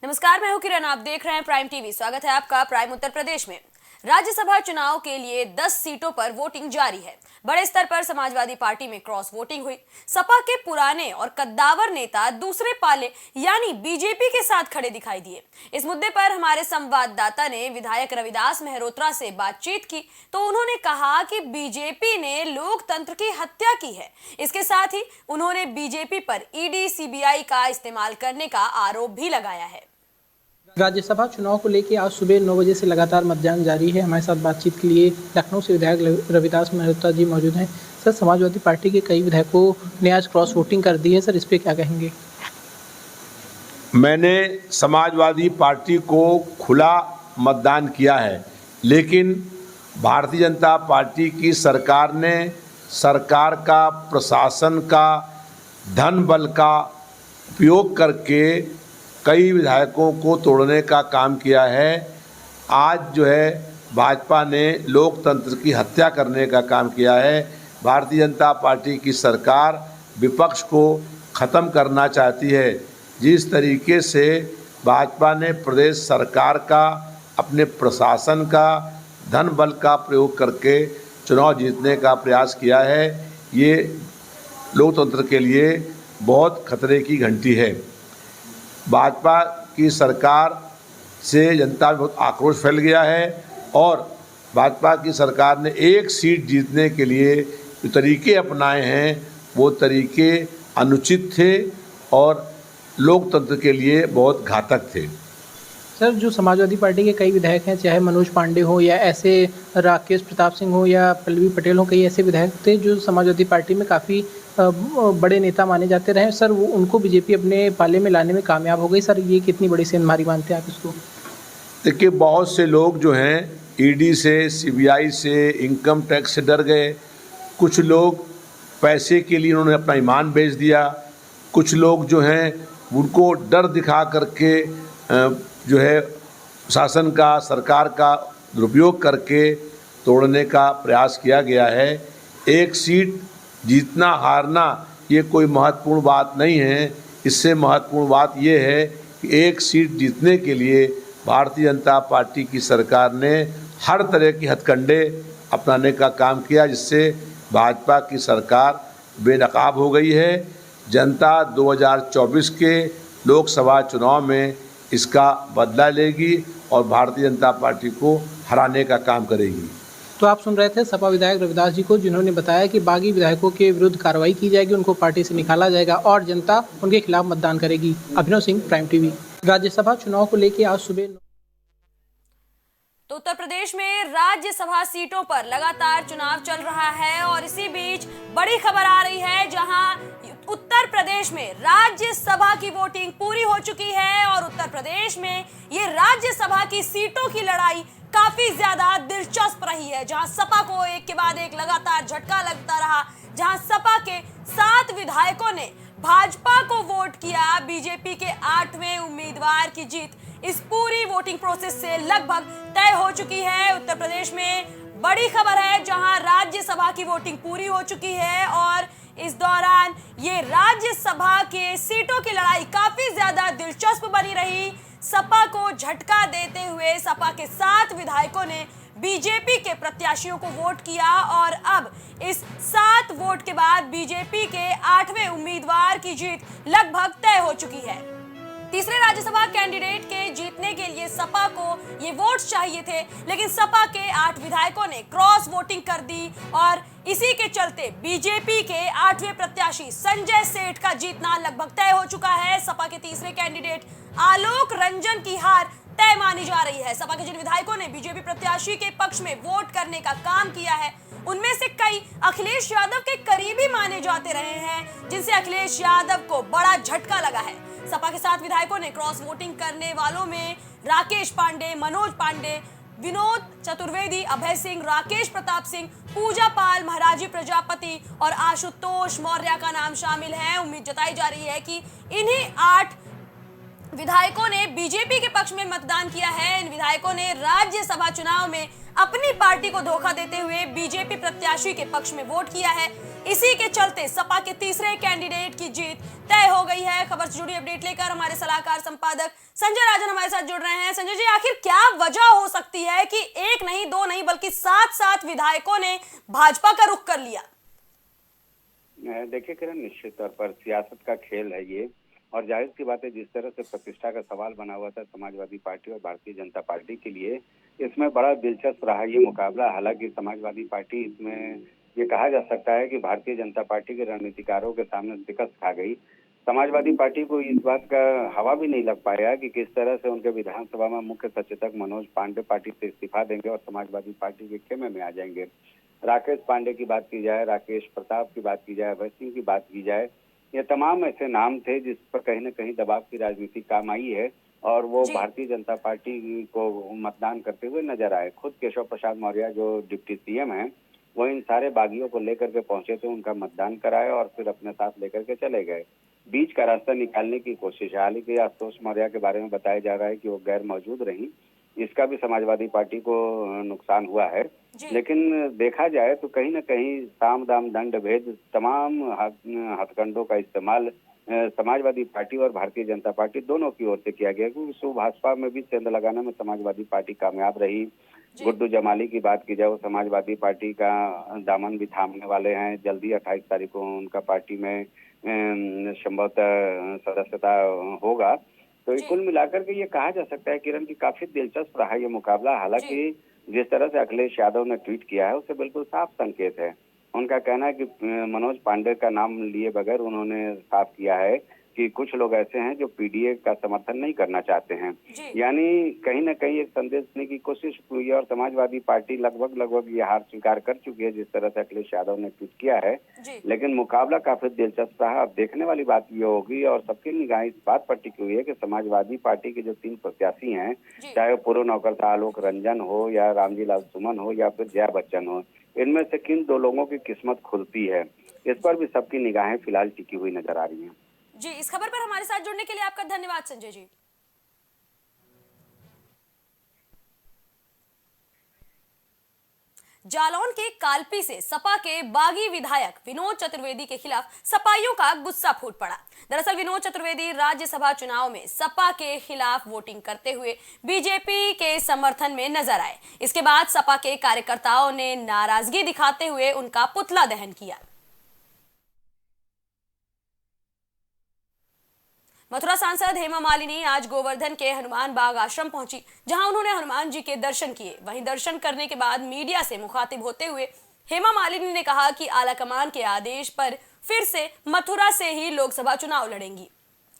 नमस्कार, मैं हूं किरण। आप देख रहे हैं प्राइम टीवी। स्वागत है आपका प्राइम उत्तर प्रदेश में। राज्यसभा चुनाव के लिए 10 सीटों पर वोटिंग जारी है। बड़े स्तर पर समाजवादी पार्टी में क्रॉस वोटिंग हुई। सपा के पुराने और कद्दावर नेता दूसरे पाले यानी बीजेपी के साथ खड़े दिखाई दिए। इस मुद्दे पर हमारे संवाददाता ने विधायक रविदास मेहरोत्रा से बातचीत की तो उन्होंने कहा कि बीजेपी ने लोकतंत्र की हत्या की है। इसके साथ ही उन्होंने बीजेपी पर ईडी सीबीआई का इस्तेमाल करने का आरोप भी लगाया है। राज्यसभा चुनाव को लेकर आज सुबह 9 बजे से लगातार मतदान जारी है। हमारे साथ बातचीत के लिए लखनऊ से विधायक रविदास मेहरोत्रा जी मौजूद हैं। सर, समाजवादी पार्टी के कई विधायकों ने आज क्रॉस वोटिंग कर दी है। सर, इस पर क्या कहेंगे? मैंने समाजवादी पार्टी को खुला मतदान किया है, लेकिन भारतीय जनता पार्टी की सरकार ने सरकार का, प्रशासन का, धन बल का उपयोग करके कई विधायकों को तोड़ने का काम किया है। आज जो है भाजपा ने लोकतंत्र की हत्या करने का काम किया है। भारतीय जनता पार्टी की सरकार विपक्ष को ख़त्म करना चाहती है। जिस तरीके से भाजपा ने प्रदेश सरकार का, अपने प्रशासन का, धन बल का प्रयोग करके चुनाव जीतने का प्रयास किया है, ये लोकतंत्र के लिए बहुत खतरे की घंटी है। भाजपा की सरकार से जनता में बहुत आक्रोश फैल गया है और भाजपा की सरकार ने एक सीट जीतने के लिए जो तरीके अपनाए हैं वो तरीके अनुचित थे और लोकतंत्र के लिए बहुत घातक थे। सर, जो समाजवादी पार्टी के कई विधायक हैं, चाहे मनोज पांडे हो या ऐसे राकेश प्रताप सिंह हो या पल्लवी पटेल हो, कई ऐसे विधायक थे जो समाजवादी पार्टी में काफ़ी बड़े नेता माने जाते रहे। सर, वो उनको बीजेपी अपने पाले में लाने में कामयाब हो गई। सर, ये कितनी बड़ी सेंधमारी मानते हैं आप इसको? देखिए, बहुत से लोग जो हैं ईडी से, सीबीआई से, इनकम टैक्स से डर गए। कुछ लोग पैसे के लिए उन्होंने अपना ईमान बेच दिया। कुछ लोग जो हैं उनको डर दिखा करके जो है शासन का, सरकार का दुरुपयोग करके तोड़ने का प्रयास किया गया है। एक सीट जीतना हारना ये कोई महत्वपूर्ण बात नहीं है। इससे महत्वपूर्ण बात ये है कि एक सीट जीतने के लिए भारतीय जनता पार्टी की सरकार ने हर तरह की हथकंडे अपनाने का काम किया, जिससे भाजपा की सरकार बेनकाब हो गई है। जनता 2024 के लोकसभा चुनाव में इसका बदला लेगी और भारतीय जनता पार्टी को हराने का काम करेगी। तो आप सुन रहे थे सपा विधायक रविदास जी को, जिन्होंने बताया कि बागी विधायकों के विरुद्ध कार्रवाई की जाएगी, उनको पार्टी से निकाला जाएगा और जनता उनके खिलाफ मतदान करेगी। अभिनव सिंह, प्राइम टीवी। राज्यसभा चुनाव को लेकर आज सुबह तो उत्तर प्रदेश में राज्यसभा सीटों पर लगातार चुनाव चल रहा है और इसी बीच बड़ी खबर आ रही है, जहां उत्तर प्रदेश में राज्यसभा की वोटिंग पूरी हो चुकी है और उत्तर प्रदेश में ये राज्यसभा की सीटों की लड़ाई काफी ज्यादा दिलचस्प रही है, जहां सपा को एक के बाद एक लगातार झटका लगता रहा, जहां सपा के 7 विधायकों ने भाजपा को वोट किया। बीजेपी के 8वें उम्मीदवार की जीत इस पूरी वोटिंग प्रोसेस से लगभग तय हो चुकी है। उत्तर प्रदेश में बड़ी खबर है, जहां राज्यसभा की वोटिंग पूरी हो चुकी है और इस दौरान ये राज्यसभा के सीटों की लड़ाई काफी ज्यादा दिलचस्प बनी रही। सपा को झटका देते हुए सपा के 7 विधायकों ने बीजेपी के प्रत्याशियों को वोट किया और अब इस 7 वोट के बाद बीजेपी के 8वें उम्मीदवार की जीत लगभग तय हो चुकी है। तीसरे राज्यसभा कैंडिडेट के जीतने के लिए सपा को ये वोट्स चाहिए थे, लेकिन सपा के 8 विधायकों ने क्रॉस वोटिंग कर दी और इसी के चलते बीजेपी के 8वें प्रत्याशी संजय सेठ का जीतना लगभग तय हो चुका है। सपा के तीसरे कैंडिडेट आलोक रंजन की हार तय मानी जा रही है। सपा के जिन विधायकों ने बीजेपी प्रत्याशी के पक्ष में वोट करने का काम किया है, उनमें से कई अखिलेश यादव के करीबी माने जाते रहे हैं, जिनसे अखिलेश यादव को बड़ा झटका लगा है। सपा के 7 विधायकों ने क्रॉस वोटिंग करने वालों में राकेश पांडे, मनोज पांडे, विनोद चतुर्वेदी, अभय सिंह, राकेश प्रताप सिंह, पूजा पाल, महाराजी प्रजापति और आशुतोष मौर्य का नाम शामिल है। उम्मीद जताई जा रही है कि इन्हीं 8 विधायकों ने बीजेपी के पक्ष में मतदान किया है। इन विधायकों ने राज्यसभा चुनाव में अपनी पार्टी को धोखा देते हुए बीजेपी प्रत्याशी के पक्ष में वोट किया है। इसी के चलते सपा के तीसरे कैंडिडेट की जीत तय हो गई है। खबर से जुड़ी अपडेट लेकर हमारे सलाहकार संपादक संजय राजन हमारे साथ जुड़ रहे हैं। संजय जी, आखिर क्या वजह हो सकती है कि एक नहीं, दो नहीं, बल्कि 7 विधायकों ने भाजपा का रुख कर लिया? देखिए किरण, निश्चित तौर पर सियासत का खेल है ये, और जाहिर सी बात है जिस तरह से प्रतिष्ठा का सवाल बना हुआ था समाजवादी पार्टी और भारतीय जनता पार्टी के लिए, इसमें बड़ा दिलचस्प रहा ये मुकाबला। हालांकि समाजवादी पार्टी, इसमें ये कहा जा सकता है कि भारतीय जनता पार्टी के रणनीतिकारों के सामने शिकस्त खा गई। समाजवादी पार्टी को इस बात का हवा भी नहीं लग पाया कि किस तरह से उनके विधानसभा में मुख्य सचेतक मनोज पांडे पार्टी से इस्तीफा देंगे और समाजवादी पार्टी के खेमे में आ जाएंगे। राकेश पांडे की बात की जाए, राकेश प्रताप की बात की जाए, अभय सिंह की बात की जाए, ये तमाम ऐसे नाम थे जिस पर कहीं न कहीं दबाव की राजनीति काम आई है और वो भारतीय जनता पार्टी को मतदान करते हुए नजर आए। खुद केशव प्रसाद मौर्य जो डिप्टी सीएम हैं, वो इन सारे बागियों को लेकर के पहुंचे थे, उनका मतदान कराए और फिर अपने साथ लेकर के चले गए। बीच का रास्ता निकालने की कोशिश है। हालांकि आशुतोष मौर्य के बारे में बताया जा रहा है कि वो गैर मौजूद रही, इसका भी समाजवादी पार्टी को नुकसान हुआ है। लेकिन देखा जाए तो कहीं न कहीं साम दाम दंड भेद तमाम हथकंडों का इस्तेमाल समाजवादी पार्टी और भारतीय जनता पार्टी दोनों की ओर से किया गया, क्योंकि सो भाजपा में भी सेंध लगाने में समाजवादी पार्टी कामयाब रही। गुड्डू जमाली की बात की जाए, वो समाजवादी पार्टी का दामन भी थामने वाले हैं। जल्दी 28 तारीख को उनका पार्टी में संभवतः सदस्यता होगा। तो कुल मिलाकर के ये कहा जा सकता है किरण की काफी दिलचस्प रहा ये मुकाबला। हालांकि जिस तरह से अखिलेश यादव ने ट्वीट किया है उससे बिल्कुल साफ संकेत है। उनका कहना है कि मनोज पांडे का नाम लिए बगैर उन्होंने साफ किया है कि कुछ लोग ऐसे हैं जो पीडीए का समर्थन नहीं करना चाहते हैं। यानी कहीं न कहीं एक संदेश देने की कोशिश हुई है और समाजवादी पार्टी लगभग ये हार स्वीकार कर चुकी है जिस तरह से अखिलेश यादव ने ट्वीट किया है। लेकिन मुकाबला काफी दिलचस्प रहा। अब देखने वाली बात ये होगी और सबकी निगाहें इस बात पर टिकी हुई है कि समाजवादी पार्टी के जो 3 प्रत्याशी हैं, चाहे पूर्व नौकर था आलोक रंजन हो या रामजी लाल सुमन हो या फिर जया बच्चन हो, इनमें से किन 2 लोगों की किस्मत खुलती है, इस पर भी सबकी निगाहें फिलहाल टिकी हुई नजर आ रही हैं। जी, इस खबर पर हमारे साथ जुड़ने के लिए आपका धन्यवाद संजय जी। जालौन के कालपी से सपा के बागी विधायक विनोद चतुर्वेदी के खिलाफ सपाइयों का गुस्सा फूट पड़ा। दरअसल विनोद चतुर्वेदी राज्यसभा चुनाव में सपा के खिलाफ वोटिंग करते हुए बीजेपी के समर्थन में नजर आए। इसके बाद सपा के कार्यकर्ताओं ने नाराजगी दिखाते हुए उनका पुतला दहन किया। मथुरा सांसद हेमा मालिनी आज गोवर्धन के हनुमान बाग आश्रम पहुंची, जहां उन्होंने हनुमान जी के दर्शन किए। वहीं दर्शन करने के बाद मीडिया से मुखातिब होते हुए हेमा मालिनी ने कहा कि आलाकमान के आदेश पर फिर से मथुरा से ही लोकसभा चुनाव लड़ेंगी।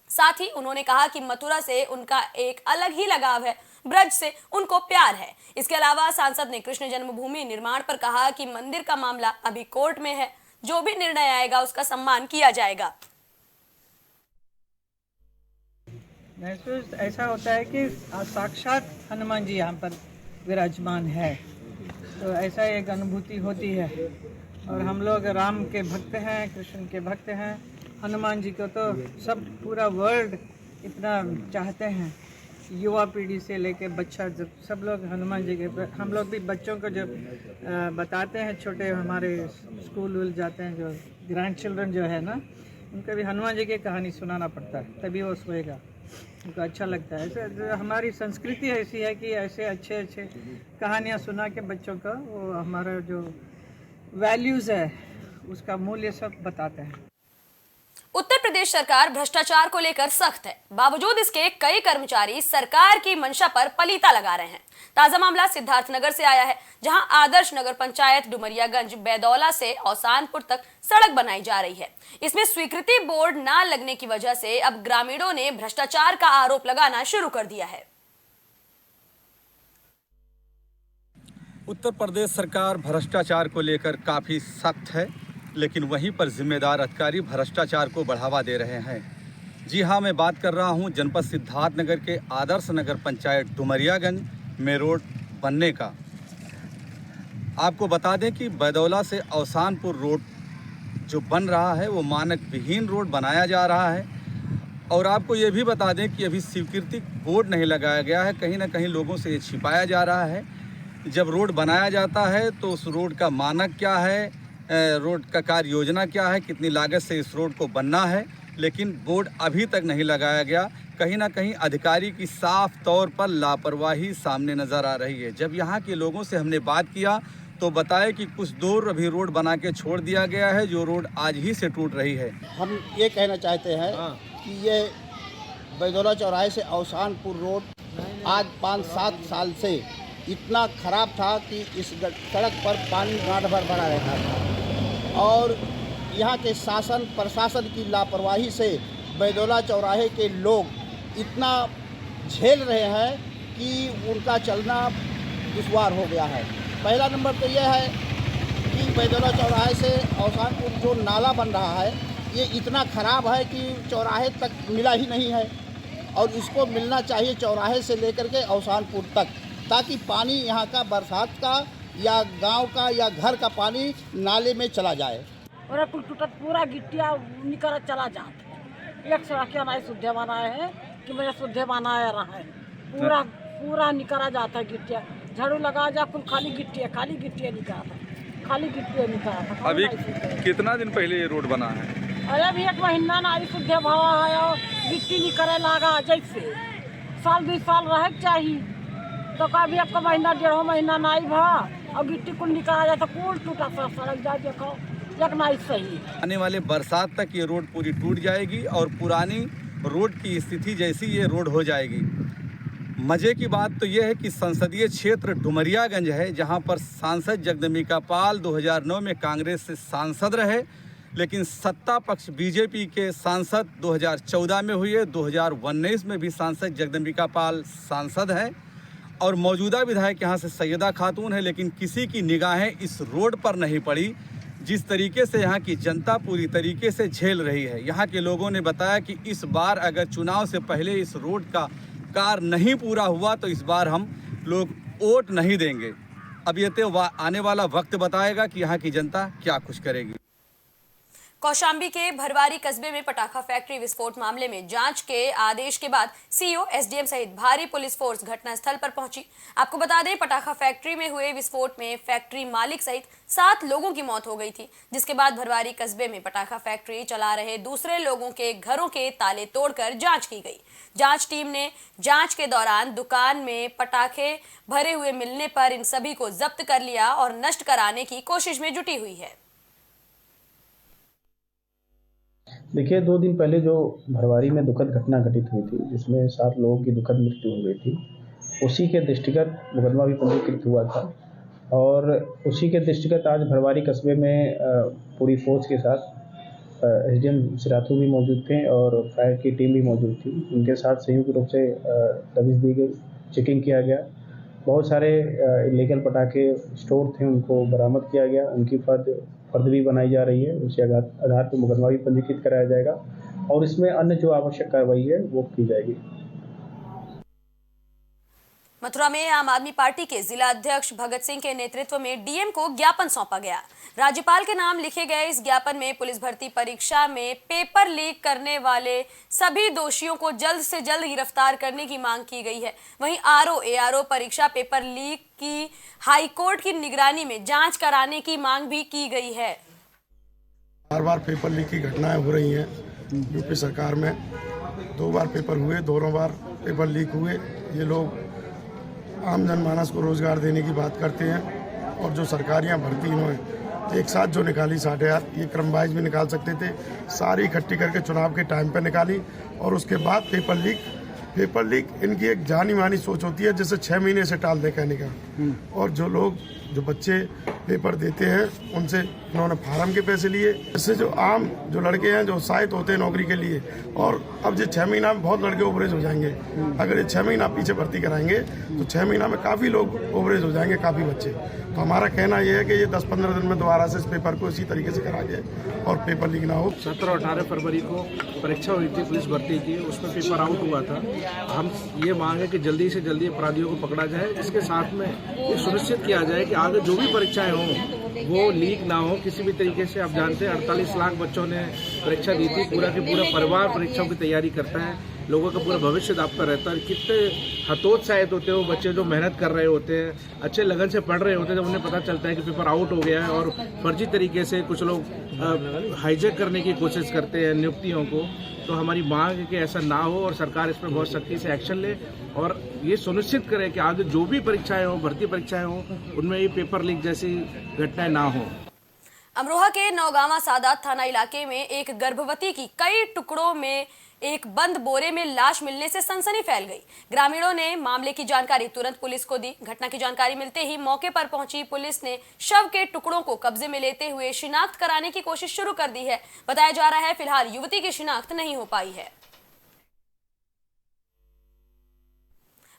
साथ ही उन्होंने कहा कि मथुरा से उनका एक अलग ही लगाव है, ब्रज से उनको प्यार है। इसके अलावा सांसद ने कृष्ण जन्मभूमि निर्माण पर कहा कि मंदिर का मामला अभी कोर्ट में है, जो भी निर्णय आएगा उसका सम्मान किया जाएगा। महसूस ऐसा होता है कि साक्षात हनुमान जी यहाँ पर विराजमान है, तो ऐसा एक अनुभूति होती है। और हम लोग राम के भक्त हैं, कृष्ण के भक्त हैं। हनुमान जी को तो सब पूरा वर्ल्ड इतना चाहते हैं, युवा पीढ़ी से लेके बच्चा सब लोग हनुमान जी के। हम लोग भी बच्चों को जब बताते हैं, छोटे हमारे स्कूल जाते हैं, जो ग्रैंड चिल्ड्रन जो है ना, उनको भी हनुमान जी की कहानी सुनाना पड़ता है, तभी वो सोएगा, उनको अच्छा लगता है। ऐसे हमारी संस्कृति ऐसी है कि ऐसे अच्छे कहानियाँ सुना के बच्चों को वो हमारा जो वैल्यूज़ है उसका मूल्य सब बताते हैं। उत्तर प्रदेश सरकार भ्रष्टाचार को लेकर सख्त है, बावजूद इसके कई कर्मचारी सरकार की मंशा पर पलीता लगा रहे हैं। ताजा मामला सिद्धार्थनगर से आया है, जहां आदर्श नगर पंचायत डुमरियागंज बैदौला से औसानपुर तक सड़क बनाई जा रही है। इसमें स्वीकृति बोर्ड न लगने की वजह से अब ग्रामीणों ने भ्रष्टाचार का आरोप लगाना शुरू कर दिया है। उत्तर प्रदेश सरकार भ्रष्टाचार को लेकर काफ़ी सख्त है, लेकिन वहीं पर जिम्मेदार अधिकारी भ्रष्टाचार को बढ़ावा दे रहे हैं। जी हाँ, मैं बात कर रहा हूँ जनपद सिद्धार्थनगर के आदर्श नगर पंचायत डुमरियागंज में रोड बनने का। आपको बता दें कि बैदौला से औसानपुर रोड जो बन रहा है वो मानक विहीन रोड बनाया जा रहा है। और आपको ये भी बता दें कि अभी स्वीकृति बोर्ड नहीं लगाया गया है, कहीं ना कहीं लोगों से ये छिपाया जा रहा है। जब रोड बनाया जाता है तो उस रोड का मानक क्या है, रोड का कार्य योजना क्या है, कितनी लागत से इस रोड को बनना है, लेकिन बोर्ड अभी तक नहीं लगाया गया। कहीं ना कहीं अधिकारी की साफ तौर पर लापरवाही सामने नज़र आ रही है। जब यहाँ के लोगों से हमने बात किया तो बताया कि कुछ दूर अभी रोड बना के छोड़ दिया गया है, जो रोड आज ही से टूट रही है। हम ये कहना चाहते हैं कि ये बैदौला चौराहे से अवसानपुर रोड आज 5-7 साल से इतना खराब था कि इस सड़क पर पानी गांठ भर भरा रहता था और यहाँ के शासन प्रशासन की लापरवाही से बैदौला चौराहे के लोग इतना झेल रहे हैं कि उनका चलना दुश्वार हो गया है। पहला नंबर तो यह है कि बैदौला चौराहे से अवसानपुर जो नाला बन रहा है ये इतना ख़राब है कि चौराहे तक मिला ही नहीं है और इसको मिलना चाहिए चौराहे से लेकर के अवसानपुर तक, ताकि पानी यहाँ का बरसात का या गांव का या घर का पानी नाले में चला जाए। और कुल टूटत पूरा गिट्टिया निकल चला जाता है। एक सड़किया नहीं शुद्ध बनाए हैं कि मेरा शुद्ध बनाया रहा है, पूरा निकला जाता है गिट्टिया। झाड़ू लगा जा कुल खाली गिट्टिया निकला था, खाली गिट्टिया निकला था। अभी कितना दिन पहले ये रोड बना है? अरे अभी 1 महीना नहीं शुद्ध भावा है और गिट्टी निकले लगा जैसे 1-2 साल रहे चाहिए तो कभी 1 महीना 1.5 महीना नहीं भा और गिट्टी कुल निकला जाता, कुल टूटा सा सड़क जा देखो एक नहीं सही। आने वाले बरसात तक ये रोड पूरी टूट जाएगी और पुरानी रोड की स्थिति जैसी ये रोड हो जाएगी। मज़े की बात तो ये है कि संसदीय क्षेत्र डुमरियागंज है, जहां पर सांसद जगदम्बिका पाल 2009 में कांग्रेस से सांसद रहे, लेकिन सत्ता पक्ष बीजेपी के सांसद 2014 में हुए। 2019 में भी सांसद जगदम्बिका पाल सांसद हैं और मौजूदा विधायक यहाँ से सैयदा खातून है, लेकिन किसी की निगाहें इस रोड पर नहीं पड़ी। जिस तरीके से यहाँ की जनता पूरी तरीके से झेल रही है। यहाँ के लोगों ने बताया कि इस बार अगर चुनाव से पहले इस रोड का कार्य नहीं पूरा हुआ तो इस बार हम लोग वोट नहीं देंगे। अब ये तो आने वाला वक्त बताएगा कि यहाँ की जनता क्या कुछ करेगी। कौशाम्बी के भरवारी कस्बे में पटाखा फैक्ट्री विस्फोट मामले में जांच के आदेश के बाद सीओ, एसडीएम सहित भारी पुलिस फोर्स घटनास्थल पर पहुंची। आपको बता दें, पटाखा फैक्ट्री में हुए विस्फोट में फैक्ट्री मालिक सहित 7 लोगों की मौत हो गई थी, जिसके बाद भरवारी कस्बे में पटाखा फैक्ट्री चला रहे दूसरे लोगों के घरों के ताले तोड़कर जांच की गई। जांच टीम ने जांच के दौरान दुकान में पटाखे भरे हुए मिलने पर इन सभी को जब्त कर लिया और नष्ट कराने की कोशिश में जुटी हुई है। देखिए, 2 दिन पहले जो भरवारी में दुखद घटना घटित हुई थी, जिसमें 7 लोगों की दुखद मृत्यु हो गई थी, उसी के दृष्टिगत मुकदमा भी पंजीकृत हुआ था और उसी के दृष्टिगत आज भरवारी कस्बे में पूरी फोर्स के साथ एसडीएम सिराथू भी मौजूद थे और फायर की टीम भी मौजूद थी। उनके साथ संयुक्त रूप से दबिश दी गई, चेकिंग किया गया। बहुत सारे इलीगल पटाखे स्टोर थे, उनको बरामद किया गया। उनकी फर्द भी बनाई जा रही है, उसी आधार पर मुकदमा भी पंजीकृत कराया जाएगा और इसमें अन्य जो आवश्यक कार्रवाई है वो की जाएगी। मथुरा में आम आदमी पार्टी के जिला अध्यक्ष भगत सिंह के नेतृत्व में डीएम को ज्ञापन सौंपा गया। राज्यपाल के नाम लिखे गए इस ज्ञापन में पुलिस भर्ती परीक्षा में पेपर लीक करने वाले सभी दोषियों को जल्द से जल्द गिरफ्तार करने की मांग की गई है। वहीं आरओ परीक्षा पेपर लीक की हाईकोर्ट की निगरानी में जांच कराने की मांग भी की गई है। बार बार पेपर लीक की घटनाएं हो रही हैं यूपी सरकार में। 2 बार पेपर हुए, दोनों बार पेपर लीक हुए। ये लोग आम जनमानस को रोजगार देने की बात करते हैं और जो सरकारियां भर्ती इन्होंने एक साथ जो निकाली 60,000, ये क्रम वाइज भी निकाल सकते थे, सारी इकट्ठी करके चुनाव के टाइम पर निकाली और उसके बाद पेपर लीक इनकी एक जानी मानी सोच होती है जिसे 6 महीने से टाल दे कहने का। और जो बच्चे पेपर देते हैं उनसे इन्होंने फार्म के पैसे लिए। इससे जो लड़के हैं जो उत्साहित होते हैं नौकरी के लिए, और अब ये 6 महीना में बहुत लड़के ओवरेज हो जाएंगे। अगर ये 6 महीना पीछे भर्ती कराएंगे तो 6 महीना में काफ़ी लोग ओवरेज हो जाएंगे, काफ़ी बच्चे। तो हमारा कहना यह है कि ये 10-15 दिन में दोबारा से इस पेपर को इसी तरीके से करा जाए और पेपर लीक ना हो। 17-18 फरवरी को परीक्षा हुई थी पुलिस भर्ती की, उसमें पेपर आउट हुआ था। हम ये मांग है कि जल्दी से जल्दी अपराधियों को पकड़ा जाए। इसके साथ में ये सुनिश्चित किया जाए कि आगे जो भी परीक्षाएं हों वो लीक ना हो किसी भी तरीके से। आप जानते हैं 48 लाख बच्चों ने परीक्षा दी थी, पूरा के पूरा परिवार परीक्षाओं की तैयारी करता है, लोगों का पूरा भविष्य दांव पर रहता है। कितने हतोत्साहित होते हैं वो बच्चे जो मेहनत कर रहे होते हैं, अच्छे लगन से पढ़ रहे होते हैं, जब उन्हें पता चलता है कि पेपर आउट हो गया है और फर्जी तरीके से कुछ लोग हाईजैक करने की कोशिश करते हैं नियुक्तियों को। तो हमारी मांग है कि ऐसा ना हो और सरकार इस पर बहुत सख्ती से एक्शन ले और ये सुनिश्चित करे कि आगे जो भी परीक्षाएं हों, भर्ती परीक्षाएं हों, उनमें ये पेपर लीक जैसी घटनाएं ना हो। अमरोहा के नौगावा सादात थाना इलाके में एक गर्भवती की कई टुकड़ों में एक बंद बोरे में लाश मिलने से सनसनी फैल गई। ग्रामीणों ने मामले की जानकारी तुरंत पुलिस को दी। घटना की जानकारी मिलते ही मौके पर पहुंची पुलिस ने शव के टुकड़ों को कब्जे में लेते हुए शिनाख्त कराने की कोशिश शुरू कर दी है। बताया जा रहा है फिलहाल युवती की शिनाख्त नहीं हो पाई है।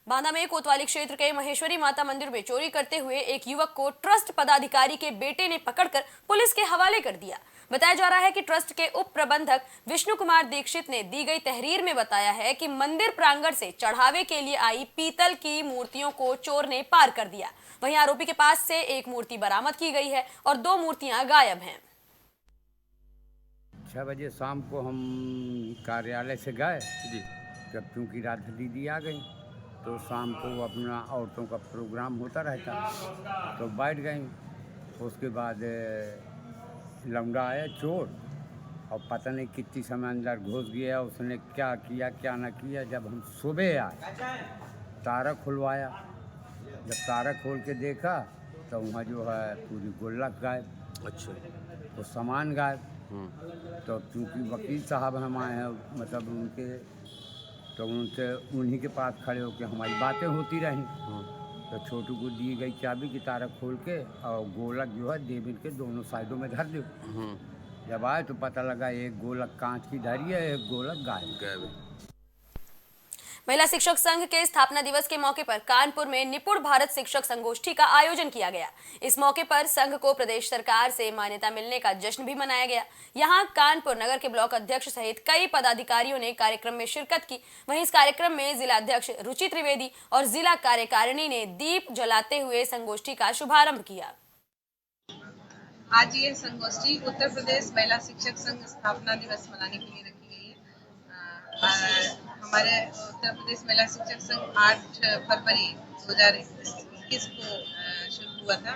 बांदा में कोतवाली क्षेत्र के महेश्वरी माता मंदिर में चोरी करते हुए एक युवक को ट्रस्ट पदाधिकारी के बेटे ने पकड़कर पुलिस के हवाले कर दिया। बताया जा रहा है कि ट्रस्ट के उप प्रबंधक विष्णु कुमार दीक्षित ने दी गई तहरीर में बताया है कि मंदिर प्रांगण से चढ़ावे के लिए आई पीतल की मूर्तियों को चोर ने पार कर दिया। वहीं आरोपी के पास से एक मूर्ति बरामद की गई है और 2 मूर्तियां गायब हैं। 6 बजे शाम को हम कार्यालय से गए जी, जब क्योंकि राधा दीदी आ गई तो शाम को अपना औरतों का प्रोग्राम होता रहता तो बैठ गई। उसके बाद लौंडा आया चोर और पता नहीं कितनी समय अंदर घुस गया। उसने क्या किया क्या ना किया। जब हम सुबह आए तारा खुलवाया, जब तारा खोल के देखा तो वहाँ जो है पूरी गुल्लक गायब। अच्छा, तो सामान गायब। तो क्योंकि वकील साहब हम आए हैं मतलब उनके, तो उनसे उन्हीं के पास खड़े होकर हमारी बातें होती रहीं। तो छोटू को दी गई चाबी की तारा खोल के और गोलक जो है देविल के दोनों साइडों में धर दो। जब आए तो पता लगा एक गोलक कांच की धरी है, एक गोलक गायब। महिला शिक्षक संघ के स्थापना दिवस के मौके पर कानपुर में निपुण भारत शिक्षक संगोष्ठी का आयोजन किया गया। इस मौके पर संघ को प्रदेश सरकार से मान्यता मिलने का जश्न भी मनाया गया। यहां कानपुर नगर के ब्लॉक अध्यक्ष सहित कई पदाधिकारियों ने कार्यक्रम में शिरकत की। वहीं इस कार्यक्रम में जिला अध्यक्ष रुचि त्रिवेदी और जिला कार्यकारिणी ने दीप जलाते हुए संगोष्ठी का शुभारंभ किया। आज ये संगोष्ठी उत्तर प्रदेश महिला शिक्षक संघ स्थापना दिवस मनाने के लिए रखी गई है। हमारे उत्तर प्रदेश महिला शिक्षक संघ 8 फरवरी 2021 को शुरू हुआ था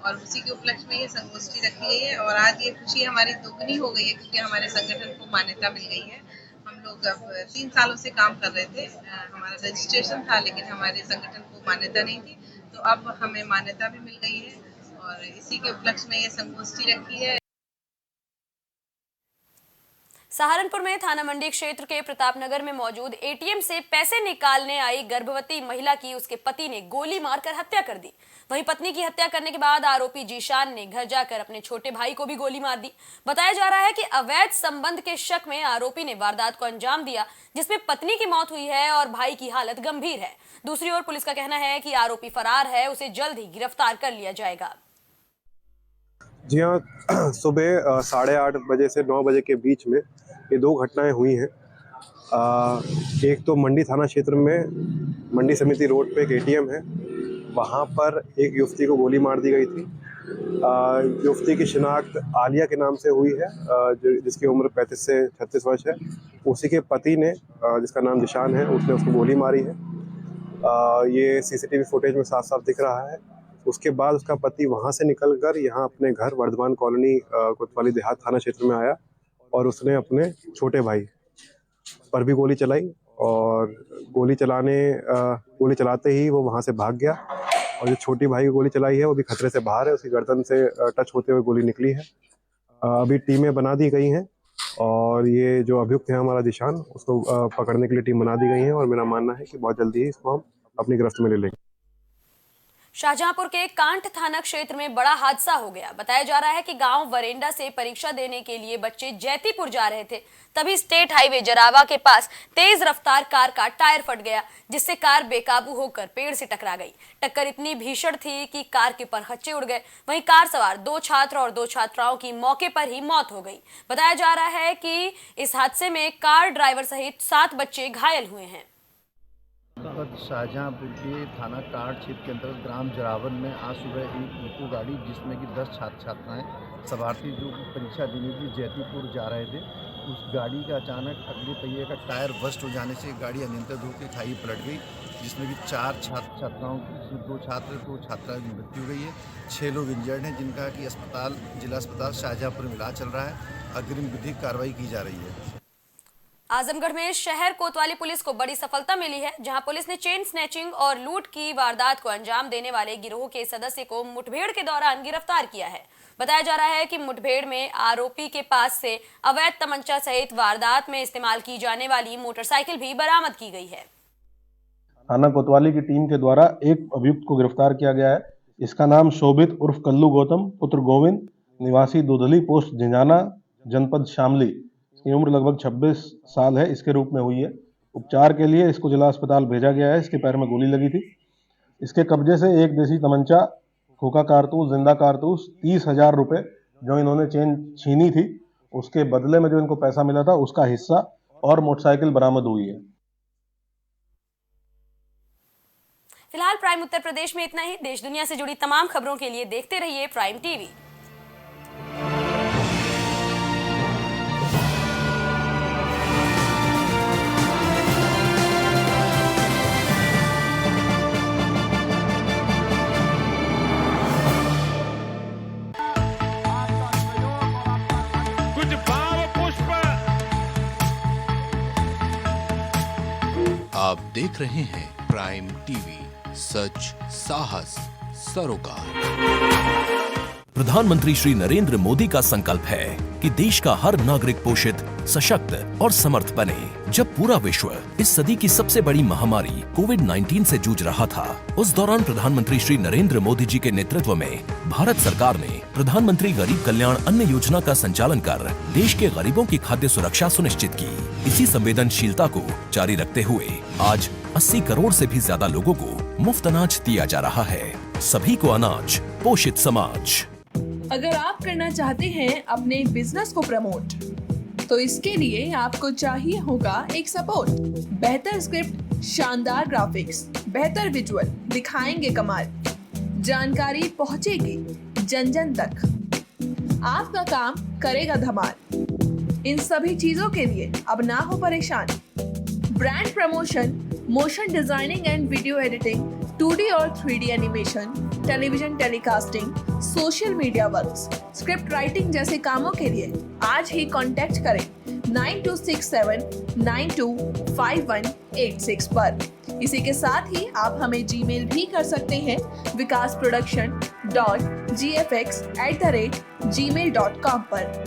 और उसी के उपलक्ष्य में ये संगोष्ठी रखी गई है। और आज ये खुशी हमारी दोगुनी हो गई है क्योंकि हमारे संगठन को मान्यता मिल गई है। हम लोग अब 3 सालों से काम कर रहे थे, हमारा रजिस्ट्रेशन था लेकिन हमारे संगठन को मान्यता नहीं थी, तो अब हमें मान्यता भी मिल गई है और इसी के उपलक्ष्य में ये संगोष्ठी रखी है। सहारनपुर में थाना मंडी क्षेत्र के प्रतापनगर में मौजूद एटीएम से पैसे निकालने आई गर्भवती महिला की उसके पति ने गोली मारकर हत्या कर दी। वहीं पत्नी की हत्या करने के बाद आरोपी जीशान ने घर जाकर अपने छोटे भाई को भी गोली मार दी। बताया जा रहा है कि अवैध संबंध के शक में आरोपी ने वारदात को अंजाम दिया, जिसमें पत्नी की मौत हुई है और भाई की हालत गंभीर है। दूसरी ओर पुलिस का कहना है कि आरोपी फरार है, उसे जल्द ही गिरफ्तार कर लिया जाएगा। जी हाँ, सुबह 8:30 बजे से 9 बजे के बीच में ये 2 घटनाएं हुई हैं। एक तो मंडी थाना क्षेत्र में मंडी समिति रोड पे एक एटीएम है, वहाँ पर एक युवती को गोली मार दी गई थी। युवती की शिनाख्त आलिया के नाम से हुई है, जिसकी उम्र 35 से 36 वर्ष है। उसी के पति ने, जिसका नाम जिशान है, उसने उसको गोली मारी है। ये सीसीटीवी फुटेज में साफ साफ दिख रहा है। उसके बाद उसका पति वहाँ से निकलकर यहाँ अपने घर वर्धमान कॉलोनी कोतवाली देहात थाना क्षेत्र में आया और उसने अपने छोटे भाई पर भी गोली चलाई और गोली चलाते ही वो वहाँ से भाग गया। और जो छोटी भाई की गोली चलाई है वो भी खतरे से बाहर है, उसकी गर्दन से टच होते हुए गोली निकली है। अभी टीमें बना दी गई हैं और ये जो अभियुक्त है हमारा जिशान, उसको पकड़ने के लिए टीम बना दी गई है और मेरा मानना है कि बहुत जल्दी ही इसको हम अपनी गिरफ्त में ले लेंगे। शाहजहांपुर के कांठ थाना क्षेत्र में बड़ा हादसा हो गया। बताया जा रहा है कि गांव वरेंडा से परीक्षा देने के लिए बच्चे जैतीपुर जा रहे थे, तभी स्टेट हाईवे जरावा के पास तेज रफ्तार कार का टायर फट गया, जिससे कार बेकाबू होकर पेड़ से टकरा गई। टक्कर इतनी भीषण थी कि कार के परखच्चे उड़ गए। वहीं कार सवार 2 छात्र और 2 छात्राओं की मौके पर ही मौत हो गई। बताया जा रहा है कि इस हादसे में कार ड्राइवर सहित 7 बच्चे घायल हुए हैं। शाहजहांपुर के थाना कांठ क्षेत्र के अंतर्गत ग्राम जरावन में आज सुबह एक इको गाड़ी जिसमें कि 10 छात्र छात्राएं सवार थी जो परीक्षा देने के लिए जैतीपुर जा रहे थे, उस गाड़ी का अचानक अगले पहिए का टायर बस्ट हो जाने से गाड़ी अनियंत्रित होकर खाई पलट गई, जिसमें कि 4 छात्राओं की 2 छात्र 2 छात्रा की मृत्यु हो गई है। 6 लोग इंजर्ड हैं, जिनका कि जिला अस्पताल शाहजहाँपुर में इलाज चल रहा है। अग्रिम विधिक कार्रवाई की जा रही है। आजमगढ़ में शहर कोतवाली पुलिस को बड़ी सफलता मिली है, जहां पुलिस ने चेन स्नैचिंग और लूट की वारदात को अंजाम देने वाले गिरोह के सदस्य को मुठभेड़ के दौरान गिरफ्तार किया है। बताया जा रहा है कि मुठभेड़ में आरोपी के पास से अवैध तमंचा सहित वारदात में इस्तेमाल की जाने वाली मोटरसाइकिल भी बरामद की गई है। थाना कोतवाली की टीम के द्वारा एक अभियुक्त को गिरफ्तार किया गया है। इसका नाम शोभित उर्फ कल्लू गौतम पुत्र गोविंद, निवासी दुधली पोस्ट झिंझाना, जनपद शामली। इसकी उम्र लगभग 26 साल है, इसके रूप में हुई है। उपचार के लिए इसको जिला अस्पताल भेजा गया है। इसके पैर में गोली लगी थी। इसके कब्जे से एक देसी तमंचा, खोखा कारतूस, जिंदा कारतूस, 30,000 रुपए जो इन्होंने चेन छीनी थी, उसके बदले में जो इनको पैसा मिला था उसका हिस्सा और मोटरसाइकिल बरामद हुई है। फिलहाल प्राइम उत्तर प्रदेश में इतना ही। देश दुनिया से जुड़ी तमाम खबरों के लिए देखते रहिए प्राइम टीवी। आप देख रहे हैं प्राइम टीवी, सच साहस सरोकार। प्रधानमंत्री श्री नरेंद्र मोदी का संकल्प है कि देश का हर नागरिक पोषित, सशक्त और समर्थ बने। जब पूरा विश्व इस सदी की सबसे बड़ी महामारी कोविड-19 से जूझ रहा था, उस दौरान प्रधानमंत्री श्री नरेंद्र मोदी जी के नेतृत्व में भारत सरकार ने प्रधानमंत्री गरीब कल्याण अन्न योजना का संचालन कर देश के गरीबों की खाद्य सुरक्षा सुनिश्चित की। इसी संवेदनशीलता को जारी रखते हुए आज 80 करोड़ से भी ज्यादा लोगों को मुफ्त अनाज दिया जा रहा है। सभी को अनाज, पोषित समाज। अगर आप करना चाहते हैं अपने बिजनेस को प्रमोट, तो इसके लिए आपको चाहिए होगा एक सपोर्ट। बेहतर स्क्रिप्ट, शानदार ग्राफिक्स, बेहतर विजुअल, दिखाएंगे कमाल, जानकारी पहुंचेगी जन जन तक, आपका काम करेगा धमाल। इन सभी चीजों के लिए अब ना हो परेशान। Brand promotion, motion designing and video editing, 2D और 3D animation, television telecasting, social media works, script writing जैसे कामों के लिए आज ही कांटेक्ट करें 9267925186 पर। इसी के साथ ही आप हमें जीमेल भी कर सकते हैं vikasproduction.gfx@gmail.com पर।